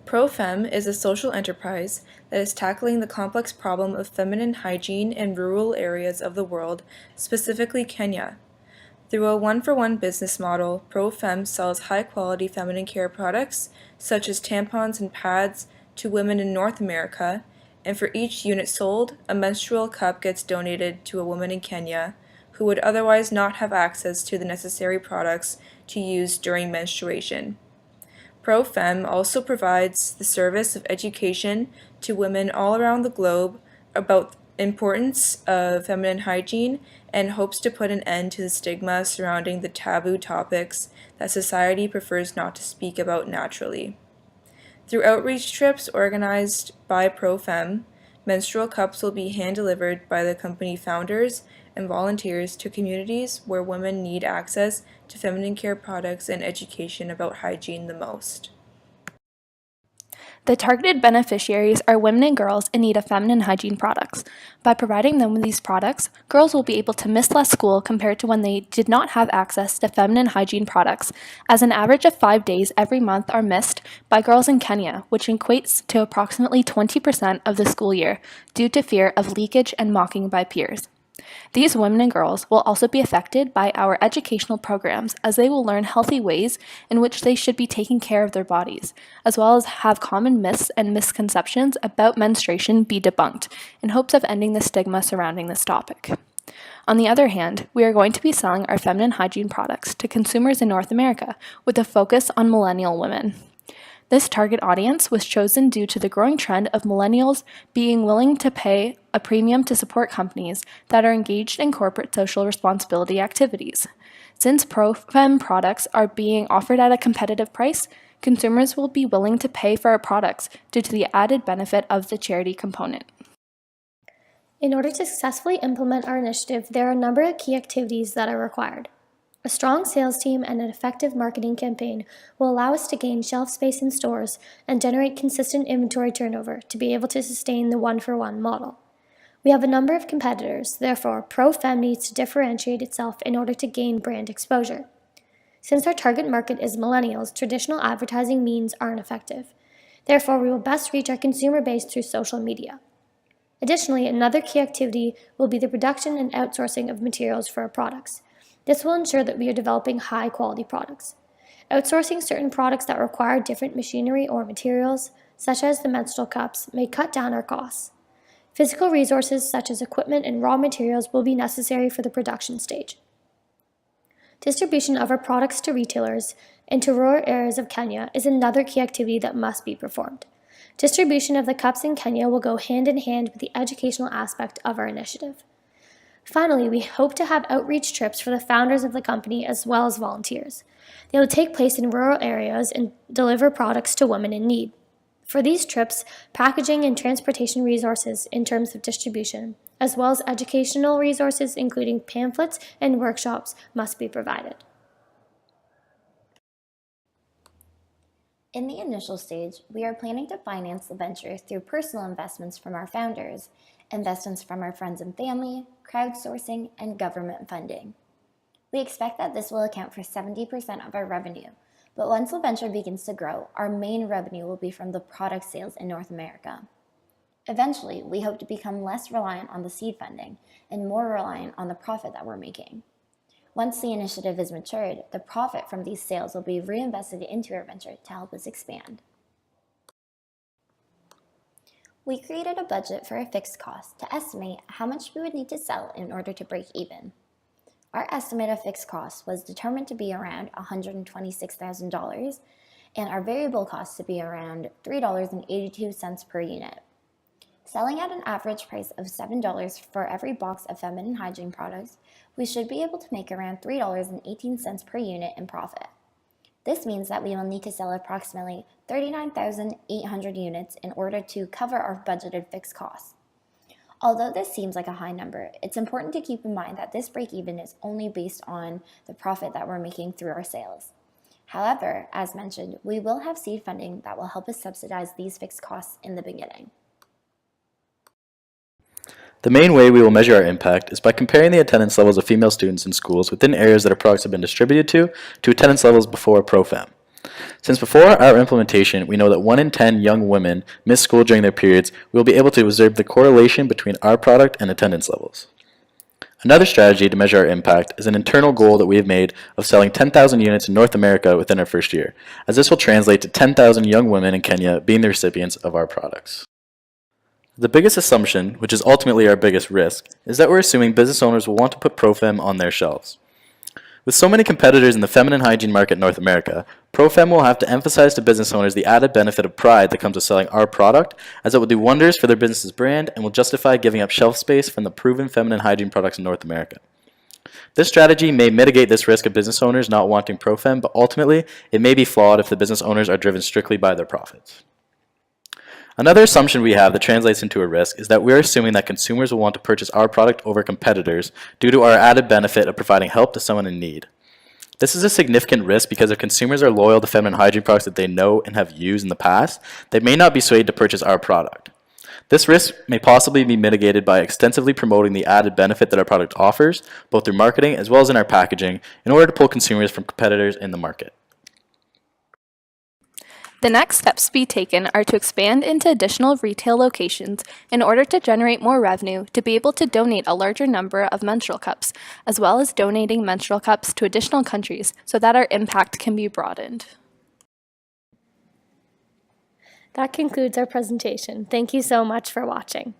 ProFem is a social enterprise that is tackling the complex problem of feminine hygiene in rural areas of the world, specifically Kenya. Through a one-for-one business model, ProFem sells high-quality feminine care products, such as tampons and pads, to women in North America, and for each unit sold, a menstrual cup gets donated to a woman in Kenya who would otherwise not have access to the necessary products to use during menstruation. ProFem also provides the service of education to women all around the globe about the importance of feminine hygiene and hopes to put an end to the stigma surrounding the taboo topics that society prefers not to speak about naturally. Through outreach trips organized by ProFem, menstrual cups will be hand-delivered by the company founders and volunteers to communities where women need access to feminine care products and education about hygiene the most. The targeted beneficiaries are women and girls in need of feminine hygiene products. By providing them with these products, girls will be able to miss less school compared to when they did not have access to feminine hygiene products, as an average of 5 days every month are missed by girls in Kenya, which equates to approximately 20% of the school year, due to fear of leakage and mocking by peers. These women and girls will also be affected by our educational programs, as they will learn healthy ways in which they should be taking care of their bodies, as well as have common myths and misconceptions about menstruation be debunked, in hopes of ending the stigma surrounding this topic. On the other hand, we are going to be selling our feminine hygiene products to consumers in North America with a focus on millennial women. This target audience was chosen due to the growing trend of millennials being willing to pay a premium to support companies that are engaged in corporate social responsibility activities. Since ProFem products are being offered at a competitive price, consumers will be willing to pay for our products due to the added benefit of the charity component. In order to successfully implement our initiative, there are a number of key activities that are required. A strong sales team and an effective marketing campaign will allow us to gain shelf space in stores and generate consistent inventory turnover to be able to sustain the one-for-one model. We have a number of competitors, therefore ProFem needs to differentiate itself in order to gain brand exposure. Since our target market is millennials, traditional advertising means aren't effective. Therefore, we will best reach our consumer base through social media. Additionally, another key activity will be the production and outsourcing of materials for our products. This will ensure that we are developing high-quality products. Outsourcing certain products that require different machinery or materials, such as the menstrual cups, may cut down our costs. Physical resources such as equipment and raw materials will be necessary for the production stage. Distribution of our products to retailers and to rural areas of Kenya is another key activity that must be performed. Distribution of the cups in Kenya will go hand in hand with the educational aspect of our initiative. Finally, we hope to have outreach trips for the founders of the company as well as volunteers. They will take place in rural areas and deliver products to women in need. For these trips, packaging and transportation resources in terms of distribution, as well as educational resources including pamphlets and workshops, must be provided. In the initial stage, we are planning to finance the venture through personal investments from our founders, investments from our friends and family, crowdsourcing, and government funding. We expect that this will account for 70% of our revenue, but once the venture begins to grow, our main revenue will be from the product sales in North America. Eventually, we hope to become less reliant on the seed funding and more reliant on the profit that we're making. Once the initiative is matured, the profit from these sales will be reinvested into our venture to help us expand. We created a budget for a fixed cost to estimate how much we would need to sell in order to break even. Our estimate of fixed costs was determined to be around $126,000 and our variable costs to be around $3.82 per unit. Selling at an average price of $7 for every box of feminine hygiene products, we should be able to make around $3.18 per unit in profit. This means that we will need to sell approximately 39,800 units in order to cover our budgeted fixed costs. Although this seems like a high number, it's important to keep in mind that this break-even is only based on the profit that we're making through our sales. However, as mentioned, we will have seed funding that will help us subsidize these fixed costs in the beginning. The main way we will measure our impact is by comparing the attendance levels of female students in schools within areas that our products have been distributed to attendance levels before ProFem. Since before our implementation, we know that 1 in 10 young women miss school during their periods, we will be able to observe the correlation between our product and attendance levels. Another strategy to measure our impact is an internal goal that we have made of selling 10,000 units in North America within our first year, as this will translate to 10,000 young women in Kenya being the recipients of our products. The biggest assumption, which is ultimately our biggest risk, is that we're assuming business owners will want to put ProFem on their shelves. With so many competitors in the feminine hygiene market in North America, ProFem will have to emphasize to business owners the added benefit of pride that comes with selling our product, as it will do wonders for their business's brand and will justify giving up shelf space from the proven feminine hygiene products in North America. This strategy may mitigate this risk of business owners not wanting ProFem, but ultimately it may be flawed if the business owners are driven strictly by their profits. Another assumption we have that translates into a risk is that we are assuming that consumers will want to purchase our product over competitors due to our added benefit of providing help to someone in need. This is a significant risk because if consumers are loyal to feminine hygiene products that they know and have used in the past, they may not be swayed to purchase our product. This risk may possibly be mitigated by extensively promoting the added benefit that our product offers, both through marketing as well as in our packaging, in order to pull consumers from competitors in the market. The next steps to be taken are to expand into additional retail locations in order to generate more revenue to be able to donate a larger number of menstrual cups, as well as donating menstrual cups to additional countries so that our impact can be broadened. That concludes our presentation. Thank you so much for watching.